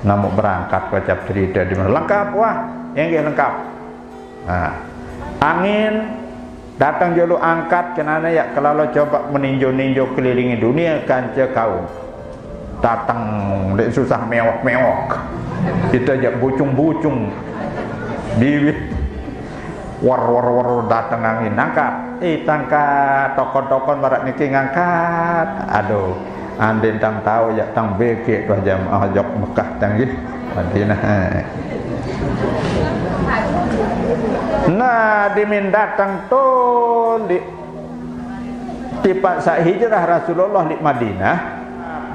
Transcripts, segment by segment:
namun berangkat wajib cerita di mana lengkap wah yang lengkap. Nah, angin datang jolo angkat kenana ya kalau coba meninjau-ninjau kelilingi dunia kanca kaum datang dek susah mewok-mewok kita aja bucung-bucung di war datang angin angkat tangkat tokon-tokon barat niki ngangkat aduh andin tang tahu ya tang beke tuh jam ajak Mekah tanggih Madinah. Nah dimin datang tuh di tipak sak hijrah Rasulullah di Madinah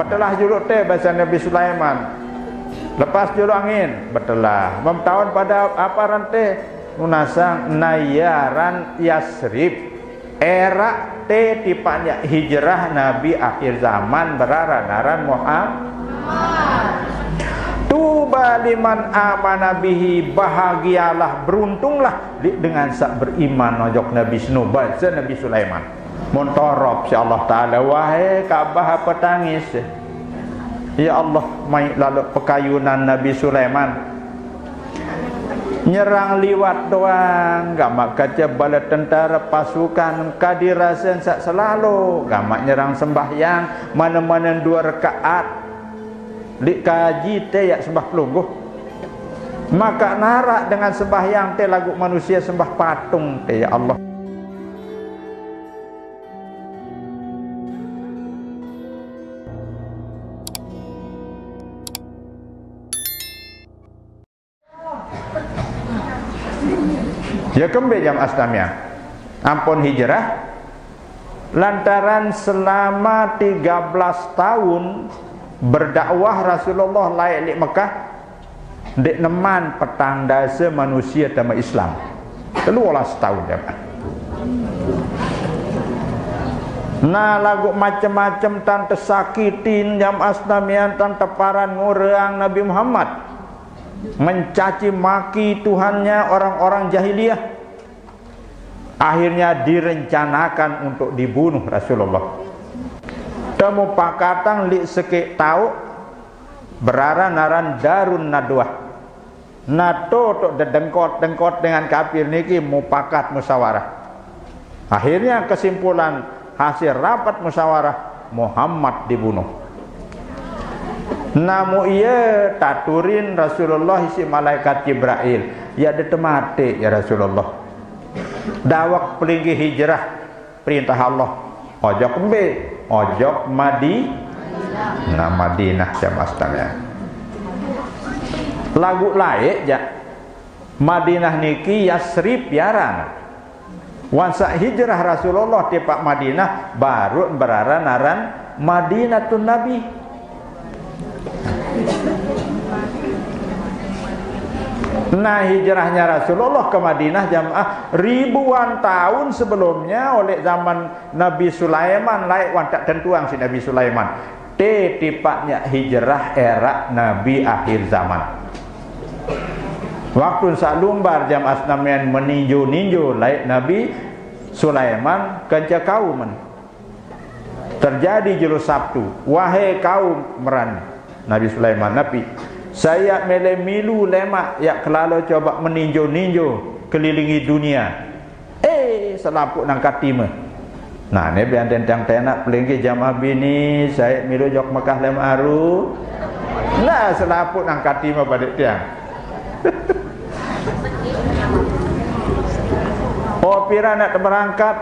betelah juluk teh bahasa Nabi Sulaiman lepas juluk angin betelah tahun pada apa rantai munasang nayaran Yasrib era teh tipanya hijrah Nabi akhir zaman berararan Muhammad. Tuba liman amana bihi bahagialah beruntunglah dengan sak beriman ojok Nabi Snuba Nabi Sulaiman montorop si Allah Ta'ala wahai Ka'bah apa tangis ya Allah mai lalu pekayunan Nabi Sulaiman nyerang liwat doang gamak kaca bala tentara pasukan kadirasan sak selalu gamak nyerang sembahyang mana-mana 2 rakaat di kaji teh ya sembah pelungguh maka narak dengan sembahyang teh lagu manusia sembah patung teh ya Allah. Ya kembali jam astamnya ampun hijrah lantaran selama 13 tahun berdakwah Rasulullah layak di Mekah dek neman petanda manusia tama Islam 13 tahun jemaah. Nah lagu macam-macam tan tersakitin jam asnamian tan teparan ngurang Nabi Muhammad mencaci maki Tuhannya orang-orang jahiliyah akhirnya direncanakan untuk dibunuh Rasulullah. Temu pakatan li sekik tahu berara-naran Darun Nadwah nato tok dengkot dengan kafir niki mupakat musyawarah. Akhirnya kesimpulan hasil rapat musyawarah Muhammad dibunuh. Namu ia taturin Rasulullah si malaikat Jibril ya ditemati ya Rasulullah dawak pelinggi hijrah perintah Allah ojok kembe ojok nah Madinah jamastanya lagu laik ya Madinah niki Yasrib yaran wansa hijrah Rasulullah tipak Madinah baru berara-naran Madinatun Nabi. Nah hijrahnya Rasulullah ke Madinah jamaah ribuan tahun sebelumnya oleh zaman Nabi Sulaiman laik wantak tentuang si Nabi Sulaiman tipaknya hijrah era Nabi akhir zaman waktu sak lumbar jamaah asnamian meninju-ninju laik Nabi Sulaiman kenca kauman terjadi juru Sabtu wahai kaum meran Nabi Sulaiman Nabi saya melemilu lemak ya kelalu coba meninjau-ninjau kelilingi dunia selapuk nang katima. Nah ini biar tentang tenak pelinggi jamaah bini saya milu jok Mekah lem aru nah selapuk nang katima pada tiang. Oh pira nak berangkat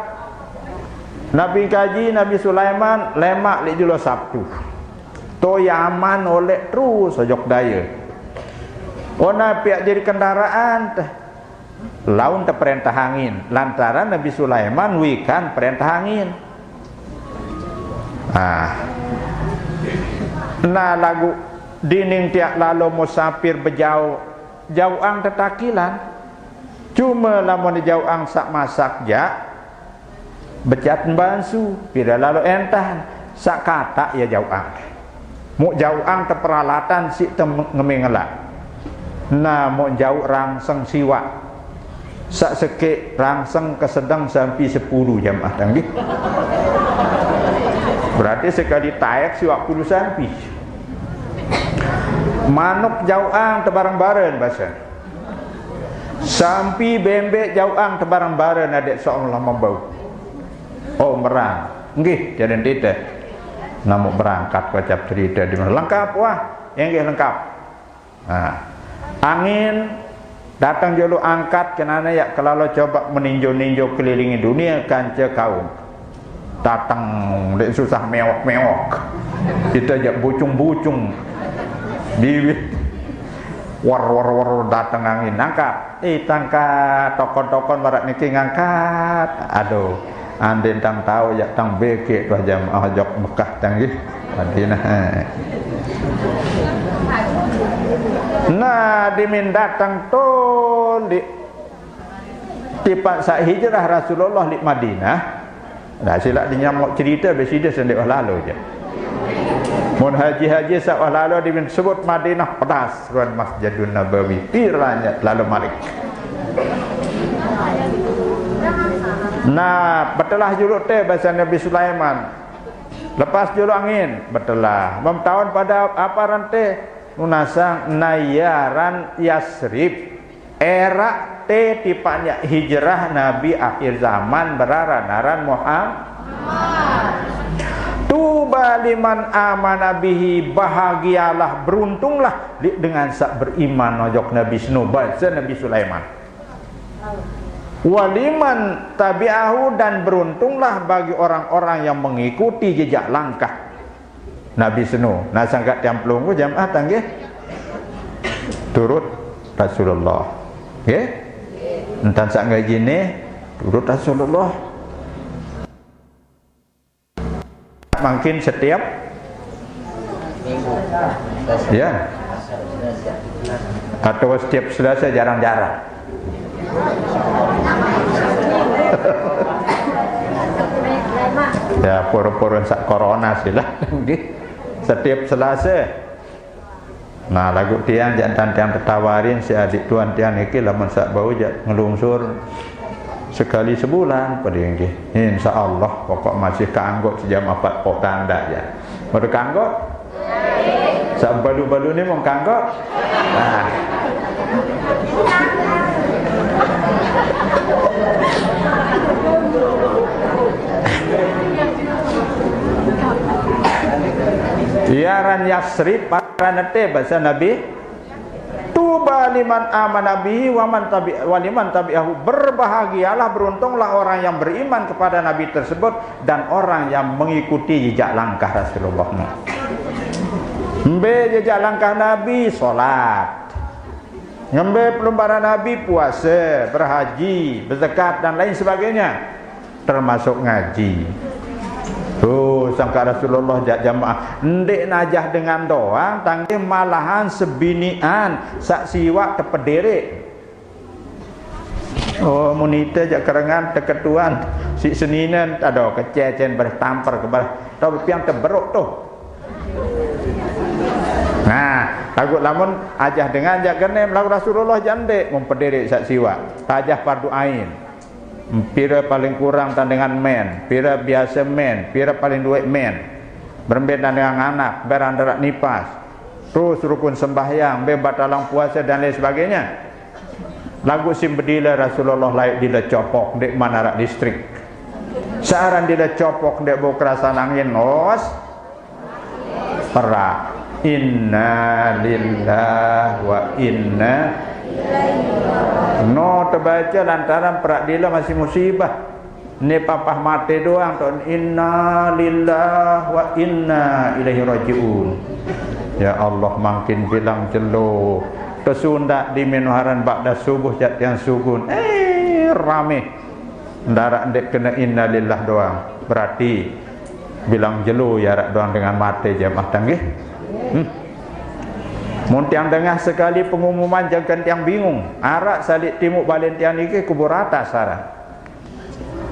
Nabi kaji Nabi Sulaiman lemak li julu Sabtu to Yaman oleh terus sejok daya ona pihak jadi kendaraan laun terperintah angin lantaran Nabi Sulaiman wikan perintah angin nah lagu dining tiak lalu musafir bejauh jauang tetakilan cuma lamun jauang sak masak ja becat bansu pira lalu entah sak kata ya jauang mu jauang terperalatan si ngemengelak nah mu jauh rangseng siwak sak sekek rangseng kesedang sampai 10 jamaah tanggih berarti sekali tayak siwak 10 sampai Manuk jauang tebarang-barang bahasa. Sampai bembek jauang tebarang-barang adik seolah membau. Oh merang. Nggih, jadi tidak. Namun berangkat wajib cerita di mana lengkap wah, yang lengkap. Nah, angin datang jolo angkat kenana ya kalau coba meninjau-ninjau kelilingi dunia kanca kaum. Datang dek susah mewok-mewok. Kita ajak bucung-bucung. Biwit war datang angin angkat tangkat tokon-tokon barat niki ngangkat aduh andin tang tahu ya tang beke tuh jamaah jok Mekah tanggih adina nah dimin datang tuh di paksa hijrah Rasulullah di Madinah nah silak dinyamuk cerita besida sendiri lalu je mun haji-haji sawah lalu disebut Madinah pedas ruan Masjidun Nabawi piranya lalu malik. Nah, betelah juluk teh bahasa Nabi Sulaiman. Lepas juluk angin, betelah. Memtahun pada apa rante munasang nayaran Yasrib. Era teh tipanya hijrah Nabi akhir zaman beraranan Muhammad. Tuba liman amana bihi bahagialah beruntunglah dengan sak beriman nojok Nabi baca Nabi Sulaiman. Waliman tabi'ahu dan beruntunglah bagi orang-orang yang mengikuti jejak langkah Nabi Nuh. Nah sangkat tiang pelunggu jamaah tanggih turut Rasulullah. Nggih? Entan sak ngaji ne turut Rasulullah. Mungkin setiap minggu ya atau setiap Selasa jarang-jarang ya pura-pura sak corona sila setiap Selasa nah lagu tiang jantan tiang tertawarin si adik tuan tiang iki lamun sak bau jak ngelungsur sekali sebulan pada yang ini insyaallah pokok masih keanggot sejam 4 tanda ya baru keanggot sak balu-balu ni mau keanggot nah Yaran Yasrib paranate bahasa Nabi Tuba liman amana bihi waliman tabi'ahu berbahagialah beruntunglah orang yang beriman kepada Nabi tersebut dan orang yang mengikuti jejak langkah Rasulullah. Mbe jejak langkah Nabi salat. Ngembe pelumbaran Nabi puasa, berhaji, berzakat dan lain sebagainya termasuk ngaji. Sangka Rasulullah jamaah ndek najah dengan doang tangke malahan sebinian sak siwak tepederek oh munita jak kerengan teketuan si seninan ada kececen bertampar kebar tau piang teberuk tuh nah lagu lamun ajah dengan jak genem lagu Rasulullah jandek mempederek sak siwak tajah fardu ain pira paling kurang dengan men, pira biasa men, pira paling duit men. Berbeda dengan anak, berandarak nipas. Terus rukun sembahyang, bebatalang puasa dan lain sebagainya. Lagu simbedila Rasulullah laik dila copok dek manarak distrik. Searan dila copok dek bau kerasan angin os. Perak. Inna lillahi wa inna no terbaca lantaran perak dila masih musibah ni papah mati doang tuan inna lillahi wa inna ilaihi rajiun ya Allah makin bilang jelo kesundak di menuharan ba'da subuh jat yang sugun rame ndarak ndek kena inna lillahi doang berarti bilang jelo ya rak doang dengan mati jamaah tanggih Muntiang dengar sekali pengumuman jangan tiang bingung. Arak salik timuk balen tiang ini kubur atas arah.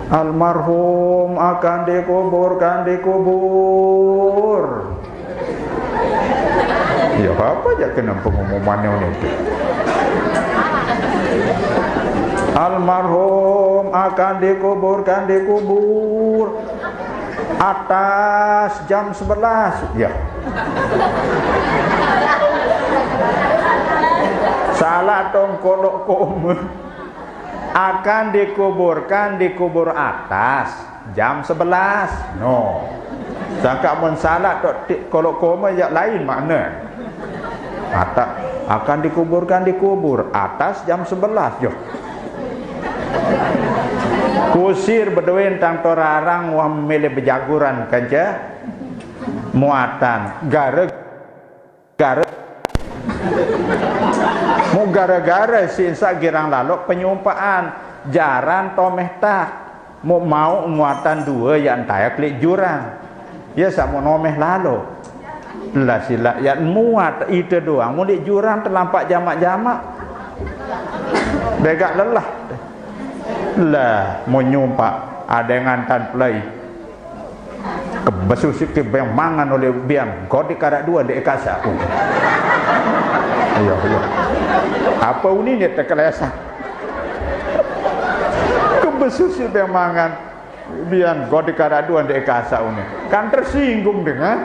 Almarhum akan dikuburkan di kubur. Ya apa aja kena pengumumannya itu. Almarhum akan dikuburkan di kubur atas jam 11 ya. salah tong kolok koma akan dikuburkan di kubur atas jam 11. No. Cakap mun salah tok kolok koma ya lain makna. Akan dikuburkan di kubur atas jam 11 jo. Kusir berduin tang torarang wa milih bejaguran kanca muatan gara-gara mu gara-gara sinsa girang lalu penyumpaan jaran tomeh tak mau muatan dua yang taya klik jurang ya sama nomeh lalu lah sila ya muat itu doang mu di jurang terlampak jamak-jamak begak lelah lah menyumpak ada yang ngantan play kebesu sikit yang mangan oleh biang kau dikarak dua di ekasa iya apa ini ni terkelesa kebesu sikit yang mangan biang kau dikarak dua di ekasa ini kan tersinggung dengan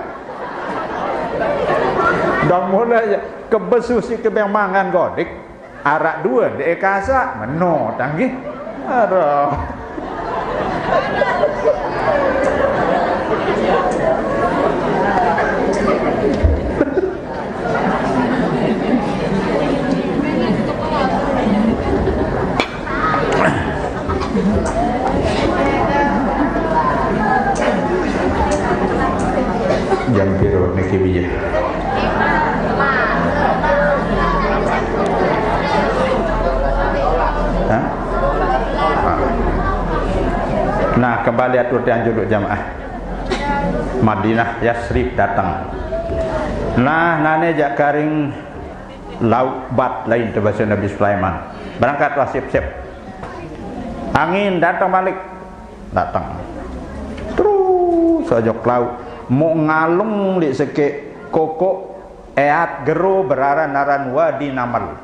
dan mulai kebesu sikit yang mangan kau dik arak dua di ekasa meno tanggih aduh jam biru niki bija. Nah, kembali atur yang judul jamaah Madinah Yasrib datang. Nah, nane jak karing laut bat lain tu bahasa Nabi Sulaiman. Berangkat wasip-sip. Angin datang balik. Datang. Terus sajok laut. Mau ngalung di sekek kokok eat geru beraran-aran Wadi Namal.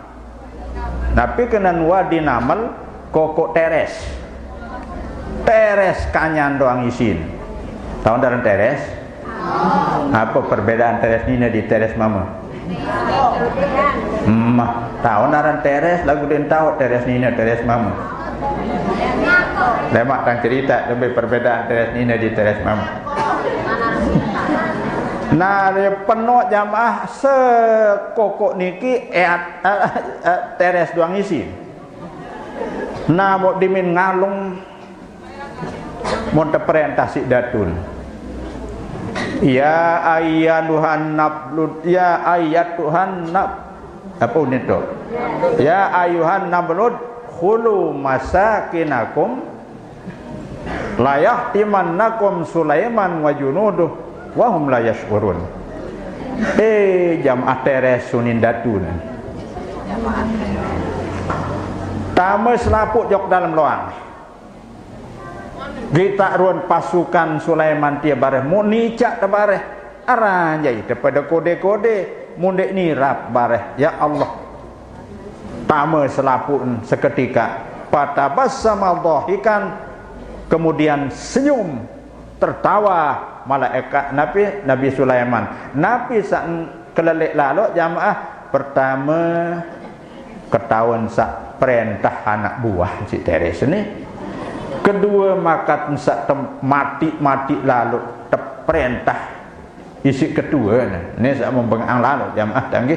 Tapi kenan Wadi Namal kokok teres. Teres kanyan doang isin. Tahu dalam teres? Apa perbedaan teres ni di teres mama? Tahu dalam teres lagu den tahu teres ni teres mama. Lemak tang cerita lebih perbedaan teres ni di teres mama. Nah, penuh jamaah sekokok niki teres doang isin. Nah, mau dimin ngalung mun perintah si datun ya ayyatuhan nablud ya ayyatuhan nab apa ini tu ya ayuhan nablud khulu masakinakum layah timannakum Sulaiman wa junuduh wa hum la yashurun jamaah teres sunin datun tama selaput jok dalam loang kita ruan pasukan Sulaiman dia bareh mu nicak te bareh aranjai daripada kode-kode mundek nirap bareh ya Allah tama selapun seketika patabassama dhahikan kemudian senyum tertawa malaikat Nabi Sulaiman nabi sang kelelek lalu jamaah pertama ketahuan sak perintah anak buah si Teres ni. Kedua makat sak mati lalu terperintah isi kedua ni sak membengang lalu jamaah tanggih.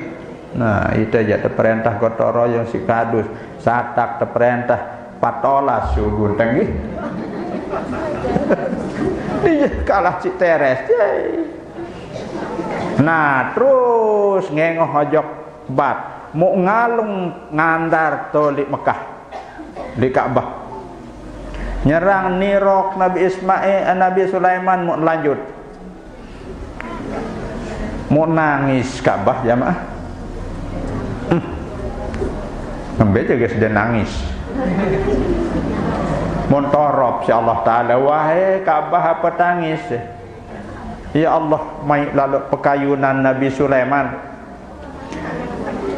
Nah itu aja terperintah gotong royong si kadus satak terperintah patolas sugun tanggih. Dia kalah si Teres. Nah terus ngengoh hojok bat mau ngalung ngandar tolik Mekah di Ka'bah. Nyerang nirok Nabi Sulaiman mau lanjut mau nangis Ka'bah jamaah membaca guys dia nangis mau torop si Allah Ta'ala wahai Ka'bah apa tangis ya Allah mai lalu pekayunan Nabi Sulaiman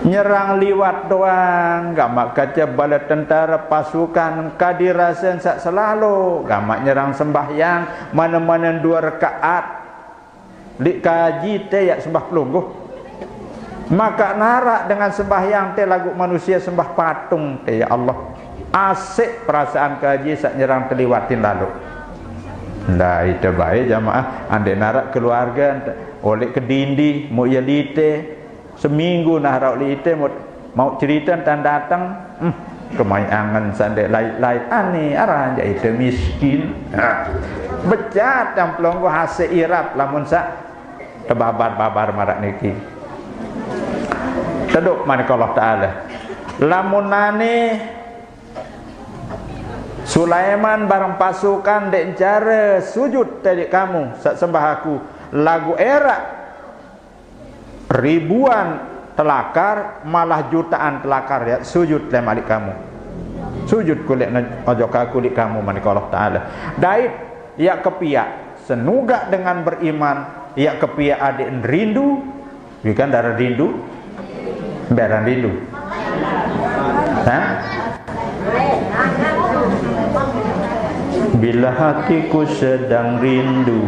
nyerang liwat doang gamak kaca bala tentara pasukan kadirasan sak selalu gamak nyerang sembahyang mana-mana 2 rakaat lik kaji te ya sembah pelungguh Maka narak dengan sembahyang teh lagu manusia sembah patung teh, ya Allah. Asik perasaan kaji sak nyerang terliwatin lalu. Nah itu baik jamaah. Andai narak keluarga oleh ke dindi mau ya lite seminggu narak lite mau cerita dan datang kemai angan sandai lain aneh arah aja itu miskin. Becat yang pelonggo hasil irap lamun sak tebabar-babar marak niki. Teduk manik Allah Ta'ala. Lamunane Sulaiman bareng pasukan dek cara sujud tadi kamu sak sembah aku lagu era ribuan telakar malah jutaan telakar ya sujud le malik kamu sujud kulit ojo kulit kamu manik Allah Ta'ala. Daib ya kepiak senuga dengan beriman ya kepiak adik rindu bukan darah rindu beran rindu. Bila hatiku sedang rindu,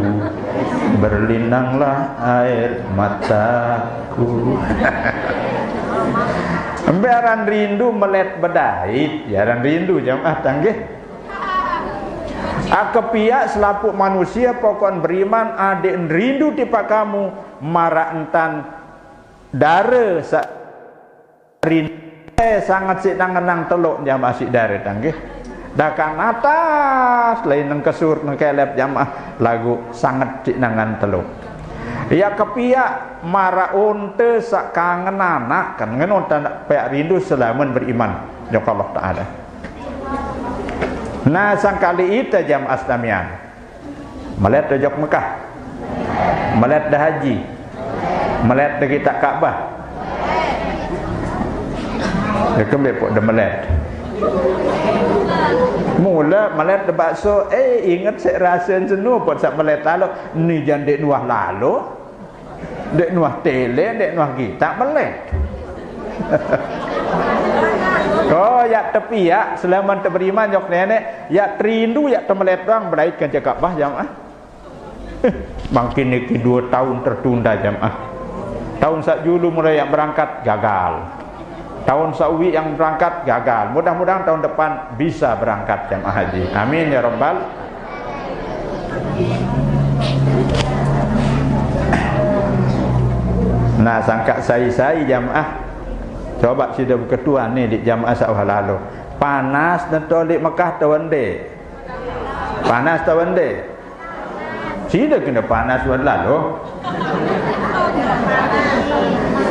berlinanglah air mataku. Beran rindu melet bedait, jaran rindu jamaah tanggih. Akepiak selapuk manusia pokon beriman adik rindu tipa kamu marak entan dare sak rindu sangat sidang nang teluk jamaah sik dare tanggih. Dakan atas lain nang kesur nang kelep jamaah lagu sangat cik nangan teluk. Ya kepiak mara unte sak kangen anak kan ngen tak peak rindu selamun beriman ya Allah Ta'ala. Nah sang kali itu jamaah Islamian melet dojok Mekah melet dah haji melet dah kita Kaabah ya kembali pun dah melet mula melet dah bakso ingat saya rasa jenuh pun sak melet lalu ni jan dek nuah lalu dek nuah tele dek nuah kita melet. Oh ya tepi ya selaman terberiman jok nenek ya terindu ya temelet doang beraikan cakap bah jamaah. Makin niki 2 tahun tertunda jamaah. Tahun sak julu mulai yang berangkat gagal. Tahun sawi yang berangkat gagal. Mudah-mudahan tahun depan bisa berangkat jamaah haji. Amin ya rabbal. Nah sangka sai jamaah. Coba sudah berketua ni di jamaah sawah lalu. Panas dan tolik Mekah tawande. Panas tawande. Sudah kena panas wan lalu.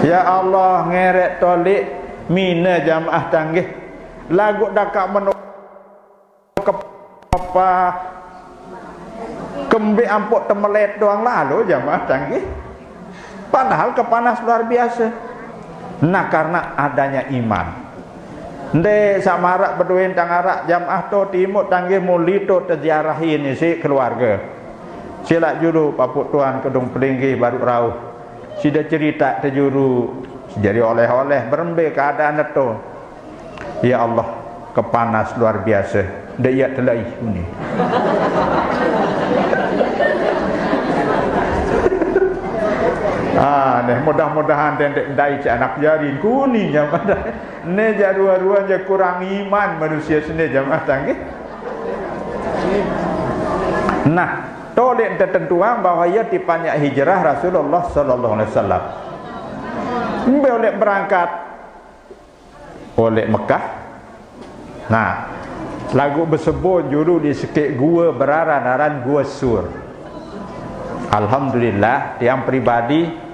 Ya Allah ngeret tolik mina jamaah tanggih. Lagu dakak menuk apa kembe ampuk temelet doang lalu jamaah tanggih. Padahal kepanas luar biasa. Nah karena adanya iman. Nde samarak berduin tangarak jamaah to timut tanggih mulito terziarahi ni si keluarga. Silak juru papuk tuan kedung pelinggi baru rauh. Sida cerita terjuru jadi oleh-oleh berembe keadaan itu. Ya Allah kepanas luar biasa. Nde ia telai ni. Mudah-mudahan tendek dai cak anak jarin kuning jamaah. Ne jarua-rua je kurang iman manusia sini jamaah tanggih. Nah, tolek tertentuan bahawa ia dipanyak hijrah Rasulullah sallallahu alaihi wasallam. Boleh berangkat oleh Mekah. Nah, lagu bersebut juru di sikit gua beraran-aran Gua Sur. Alhamdulillah tiang pribadi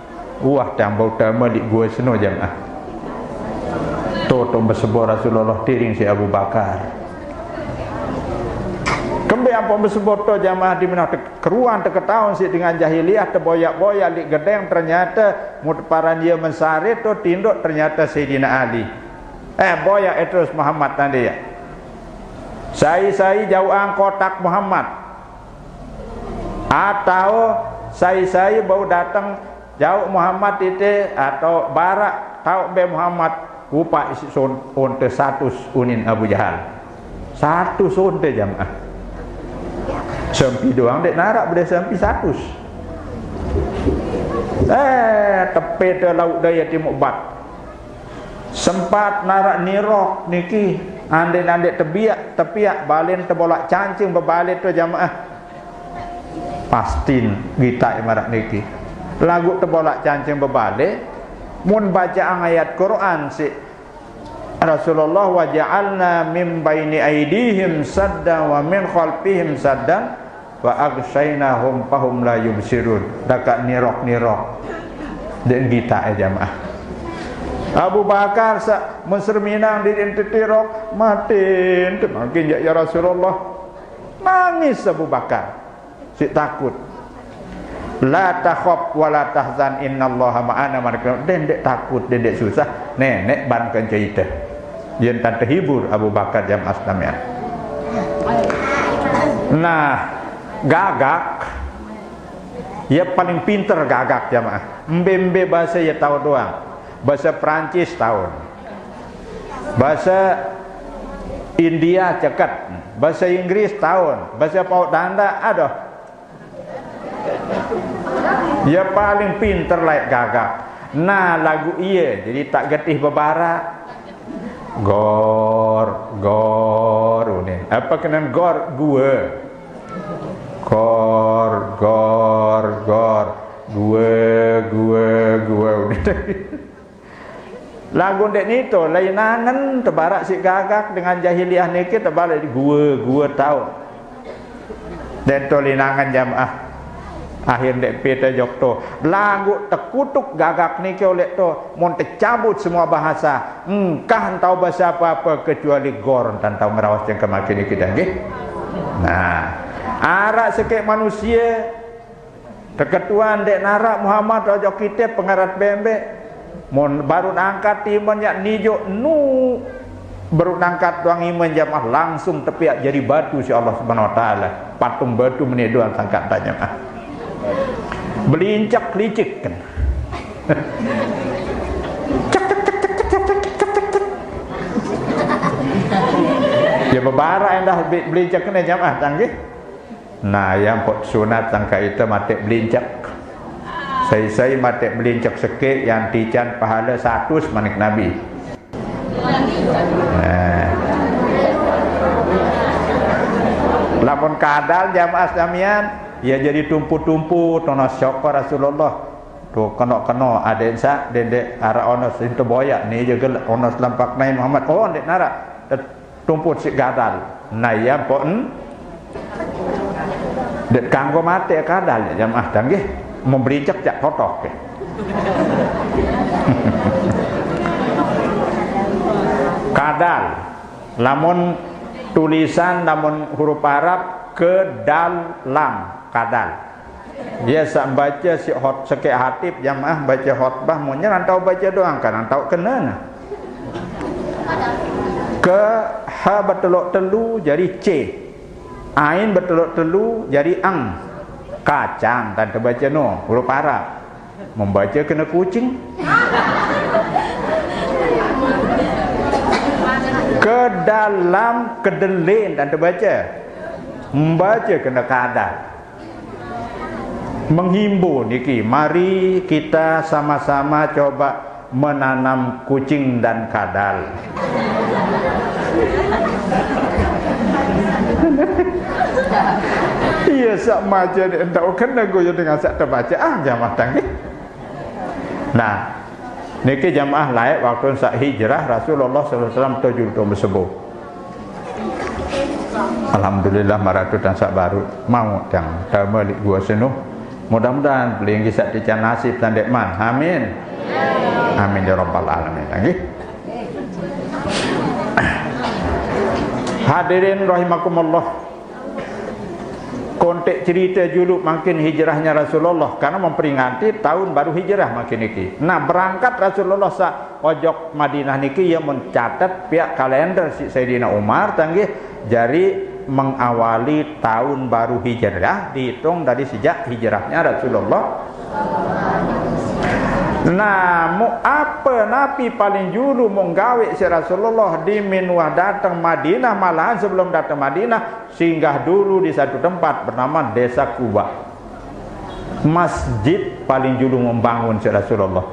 wah tiang utama di gua seno jamaah. Toto bersebut Rasulullah tiring si Abu Bakar. Kembe apa bersebut to jamaah di mana keruan teketaun si dengan jahiliyah terboyak-boyak di gedeng ternyata mutparan dia mensarit to tinduk ternyata Sayyidina Ali. Boyak terus Muhammad tadi ya. Saya jauhan kotak Muhammad. Atau saya baru datang jauh Muhammad itu atau barak tahu be Muhammad rupa isi onte 100 unin Abu Jahal 100 onte jamaah sempi doang dek narak boleh sempi 100 Tepi te laut daya timur bat. Sempat narak nirok niki ande-ande tepiak balen terbolak cancing berbalik tu jamaah. Pastin kita imarat niki. Lagu terbolak cancing berbalik mun bacaan ayat Quran si Rasulullah wa ja'alna min baini aidihim saddan wa min khalfihim saddan wa aghshaynahum fahum la yubsirun. Dekat nirok-nirok dan kita jamaah. Abu Bakar sa menserminang di intitirok matin makin ya Rasulullah. Nangis Abu Bakar. Si takut. La takhaf wa la tahzan innallaha ma'ana. Dendek takut, dendek susah. Nenek bankan cerita. Yen tak terhibur Abu Bakar jam asnamian. Nah, gagak. Ya paling pintar gagak jamaah. Mbembe bahasa ya tahu doang. Bahasa Perancis tahun. Bahasa India cekat. Bahasa Inggris tahun. Bahasa Paut Danda ada. Ya paling pintar like gagak. Nah lagu iya jadi tak getih bebarak. Gor ni. Apa kena gor gua. Gor gua. Lagu dek ni tu lainangan terbarak si gagak dengan jahiliah niki terbalik gua tahu. Dan tu linangan jamaah. Akhir dek peta jok tu lagu tekutuk gagak niki oleh tu mun tercabut semua bahasa. Engkah tahu bahasa apa-apa kecuali gor dan tahu ngerawas yang kemakin niki dah nggih. Nah, arak sikit manusia keketuan dek narak Muhammad rojok kita pengarat bembek mun baru angkat timan yak nijo nu baru angkat tuang iman jamaah langsung tepiak jadi batu si Allah Subhanahu wa taala patung batu meneduan sangkat tanya belincak licik kan. Ya bebarak yang dah belincak kena jamaah tanggih. Nah yang pot sunat sangka itu mati belincak. Saya mati belincak sikit yang tijan pahala 100 manik Nabi. Lapon kadal jamaah samian ya jadi tumpu-tumpu tonos syokor Rasulullah tu kena ada insa dendek arah onos itu boyak ni juga onos lampak naik Muhammad dek narak tumput si gadal nah ya pun dek kanggo mati kadal ya jamaah tanggih memberi cak totok ke kadal lamun tulisan lamun huruf Arab ke dal lam kadal dia sak baca si sekek hatib jamaah baca khutbah munnya rantau baca doang kan rantau kena nah. Ke ha berteluk telu jadi c ain berteluk telu jadi ang kacang dan terbaca no huruf Arab membaca kena kucing ke dalam kedelin dan terbaca membaca kena kadal menghimbau niki mari kita sama-sama coba menanam kucing dan kadal. Iya sak maja ndak kena goyo dengan sak terbaca jamaah tangki. Nah niki jamaah layak waktu sak hijrah Rasulullah sallallahu alaihi wasallam 7 tahun bersebuh. Alhamdulillah maratu dan sak baru mau yang termelik gua senuh. Mudah-mudahan beli kisah dican nasib dan dekman. Amin. Amin ya rabbal alamin. Lagi. Hadirin rahimakumullah. Kontek cerita dulu makin hijrahnya Rasulullah karena memperingati tahun baru hijrah makin niki. Nah, berangkat Rasulullah sa ojok Madinah niki yang mencatat pihak kalender si Sayyidina Umar tanggih jari mengawali tahun baru hijrah dihitung dari sejak hijrahnya Rasulullah. Nah, apa Nabi paling dulu menggawe si Rasulullah di Minwah datang Madinah malahan sebelum datang Madinah singgah dulu di satu tempat bernama Desa Kuba. masjid paling dulu membangun Rasulullah.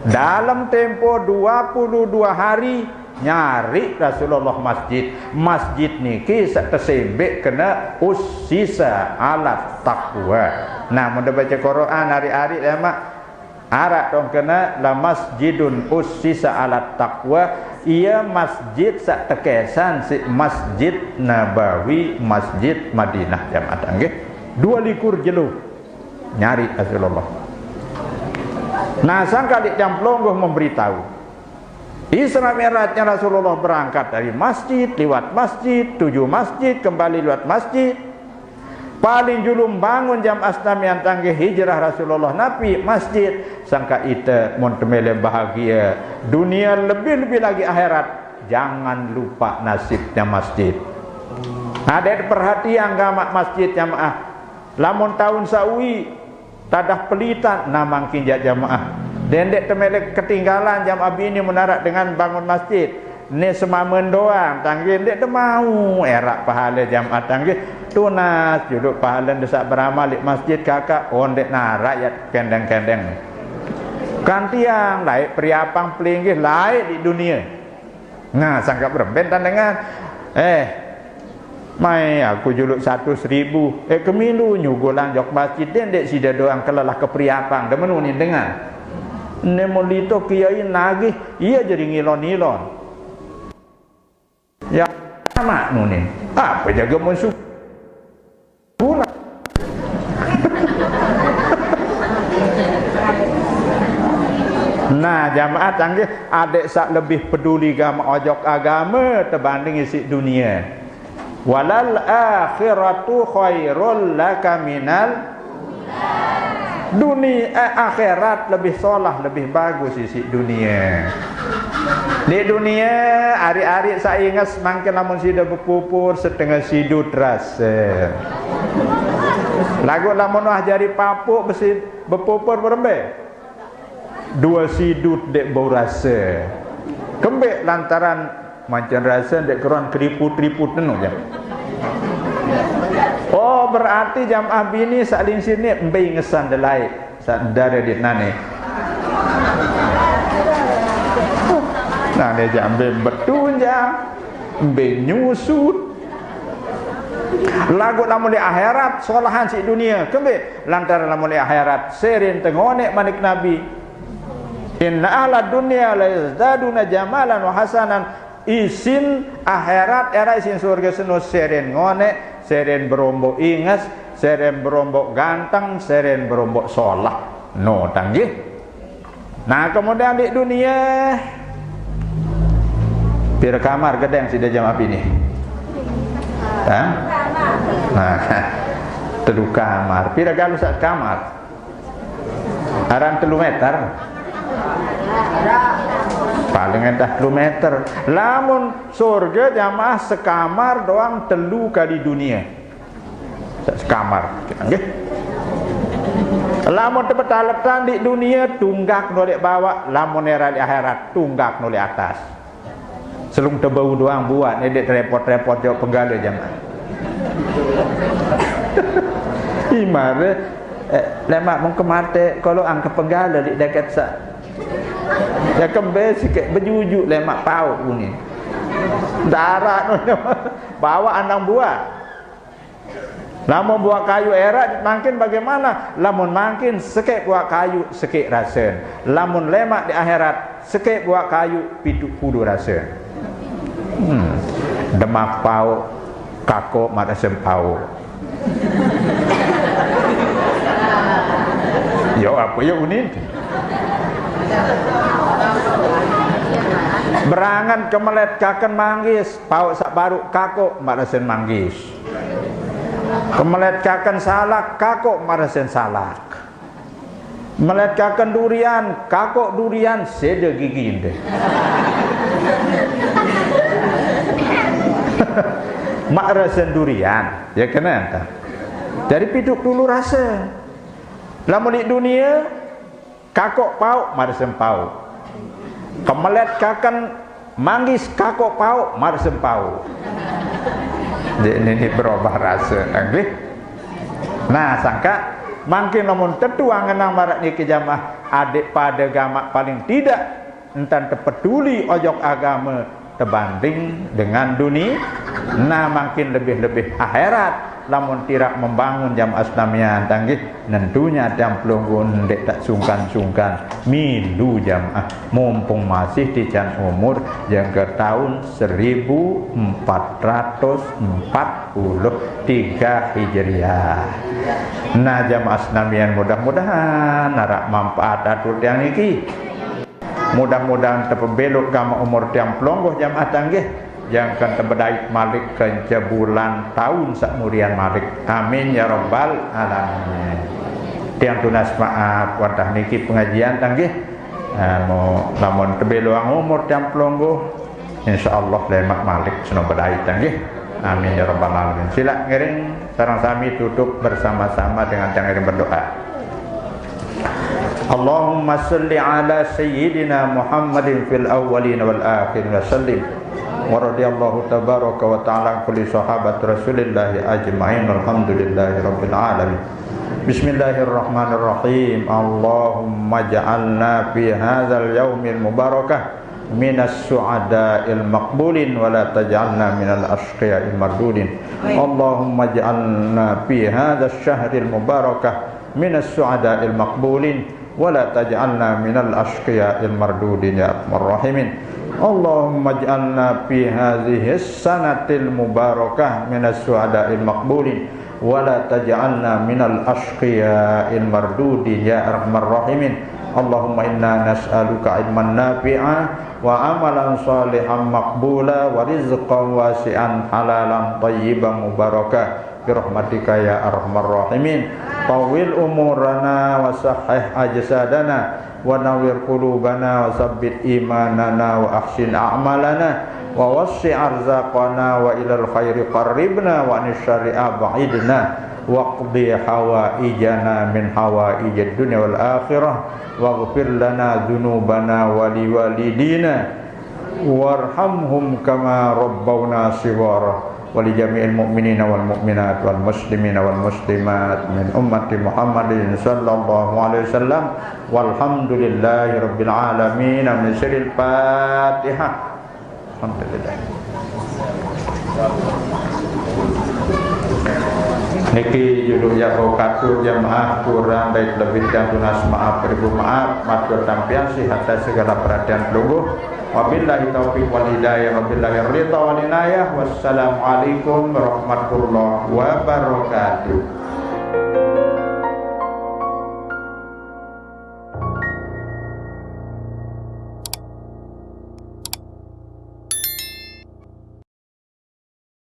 Dalam tempo 22 hari nyari Rasulullah masjid. Masjid niki tersebek kena ussisa ala taqwa. Nah, mun baca Quran hari-hari mak Arab dong kena la masjidun ussisa ala taqwa. Ia masjid sak tekesan si Masjid Nabawi, Masjid Madinah jamaah nggih. 22 jelu nyari Rasulullah. Nah, sangka di jam longgoh memberitahu Isra Mi'rajnya Rasulullah berangkat dari masjid, lewat masjid, 7 masjid, kembali lewat masjid. Paling julum bangun jam asnam yang tanggih hijrah Rasulullah Nabi masjid. Sangka ita montemele bahagia dunia, lebih-lebih lagi akhirat. Jangan lupa nasibnya masjid. Ada perhatian gamak masjid jamaah. Lamun tahun sawi tadah pelitan namangkin jamaah. Dendek temele ketinggalan jamaah bini menarak dengan bangun masjid. Ni semamen doang tanggih dek mau erak pahala jamaah tanggih tunas duduk pahala desak beramal di masjid kakak ondek narak ya kendeng-kendeng kan tiang laik priapang pelinggih laik di dunia. Nah, sangka berbentan dengan mai aku juluk 100.000 kemilu nyugulang jok masjid dendek sida doang kelelah ke priapang demen ni dengar nemolito kiai nagih iya jadi ngilon-ngilon ya sama nunin apa jaga musuh pula. Nah, jamaah canggih adek sak lebih peduli gama ojok agama terbanding isi dunia. Walal akhiratu khairul laka minal dunia. Akhirat lebih solah, lebih bagus isi dunia. Di dunia hari-hari saya ingat semakin namun sida berpupur setengah sidut rasa. Lagu lamun wah jari papuk besi berpupur berembe 2 sidut dek bau rasa. Kembek lantaran macam rasa dek keruan keriput-keriput penuh jam. Oh, berarti jamaah bini saling sini embe ngesan delai sak dare dit nane. Nah, dia jambe bertunjang, embe nyusut. Lagu lamun di akhirat solahan si dunia kembe lantaran lamun di akhirat serin tengonek manik Nabi. Inna ahla dunya la yazdaduna jamalan wa hasanan. Isin akhirat era isin surga seno seren ngonek, seren berombok ingas, seren berombok ganteng, seren berombok solah. No tanggih. Nah, kemudian di dunia pir kamar gedeng sida jam api ni. Hah? Nah, telu kamar. Pira galu sak kamar? Aran 3 meter. Paling entah 3 meter. Lamun surga jamaah sekamar doang 3 kali dunia. Sekamar. Nggih. Lamun tepetaletan di dunia tunggak nolek bawah, lamun era di akhirat tunggak nolek atas. Selung tebau doang buat edek repot-repot jauh penggala jamaah. Imare lemak mung kemate kalau angka penggala di dekat sak. Ya kembe sikit berjujuk lemak paut bunyi. Darat bawa andang buah. Lamun buah kayu erat makin bagaimana? Lamun makin sikit buah kayu sikit rasa. Lamun lemak di akhirat sikit buah kayu pitu kudu rasa. Demak pau kako mata sempau. Yo apa yo unin? Berangan kemelet kaken manggis, pau sak baru kako marasen manggis. Kemelet kaken salak, kako marasen salak. Melet kaken durian, kako durian sede gigi inde. Mak rasa durian ya kena entah. Dari piduk dulu rasa. Lamun di dunia kakok pau marsem pau. Kemelet kakan manggis kakok pau marsem pau. Jadi ini berubah rasa nggih. Nah, sangka Makin lamun tetua ngenang marak niki jamaah adik pada gamak paling tidak entan terpeduli ojok agama terbanding dengan dunia. Nah makin lebih-lebih akhirat lamun tirak membangun jamaah Islamian tanggih nentunya jam pelunggun dek tak sungkan-sungkan milu jamaah mumpung masih di jan umur yang ke tahun 1443 Hijriah. Nah jamaah Islamian mudah-mudahan narak manfaat atur yang niki. Mudah-mudahan terpebelok gama umur tiang pelonggoh jamaah tanggih yang akan terbedai malik ke bulan tahun sakmurian malik. Amin ya rabbal alamin. Tiang tunas maaf wadah niki pengajian tanggih mau lamun terbelok umur tiang pelonggoh insyaallah lemak malik seno bedai tanggih. Amin ya rabbal alamin. Sila ngiring sareng sami tutup bersama-sama dengan ngiring berdoa. Allahumma salli ala sayyidina Muhammadin fil awwalin wal akhirin wa sallim wa radiyallahu tabaraka wa ta'ala kulli sahabat Rasulillah ajma'in alhamdulillahi rabbil alamin. Bismillahirrahmanirrahim. Allahumma ja'alna fi hadzal yaumil mubarakah minas su'ada'il maqbulin wa la taj'alna minal ashqiya'il mardudin. Allahumma ja'alna fi hadzal syahril mubarakah minas su'ada'il maqbulin wala taj'alna minal ashqiya'il mardudin ya arhamar rahimin. Allahumma ij'alna fi hadhihi sanatil mubarakah minas su'ada'il maqbulin wala taj'alna minal ashqiya'il mardudin ya arhamar rahimin. Allahumma inna nas'aluka ilman nafi'a wa amalan salihan maqbula wa rizqan wasi'an halalan tayyiban mubarakah bi rahmatika ya arhamar rahimin. Tawil umurana wa sahih ajsadana wa nawwir qulubana wa sabbit imanana wa ahsin a'malana wa wassi' arzaqana wa ilal khairi qarribna wa anis syarri ab'idna waqdi hawaijana min hawaijid dunya wal akhirah waghfir lana dzunubana wa liwalidina warhamhum kama rabbawna shighara wa li jami'il mu'minina wal mu'minat wal muslimina wal muslimat min ummati Muhammadin sallallahu alaihi wasallam walhamdulillahi rabbil alamin. Amin. Siril Fatihah. Alhamdulillah. Niki judul ya katur jamaah kurang baik lebih dan tunas maaf beribu maaf matur tampian sih atas segala perhatian pelungguh. Wabillahi taufiq wal hidayah wabillahi ridha wal inayah. Wassalamualaikum warahmatullahi wabarakatuh.